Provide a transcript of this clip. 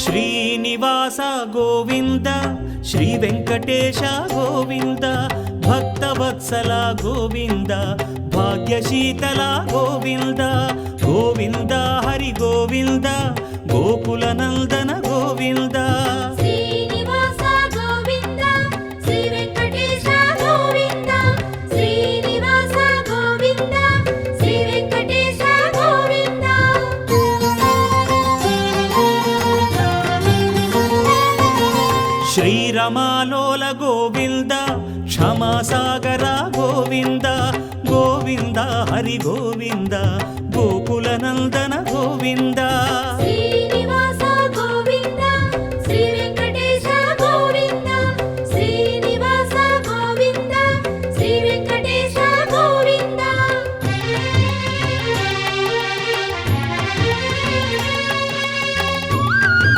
Srinivasa Govinda Shri Venkatesha Govinda Bhaktavatsala Govinda భాగ్యశీతల Govinda Govinda Hari Govinda Gokula Nandana Govinda Srinivasa Govinda Shri Venkatesha Govinda Srinivasa Govinda Shri Venkatesha Govinda శ్రీరమాలోల Govinda క్షమాసాగర Govinda Govinda Hari Govinda Gokula Nandana Govinda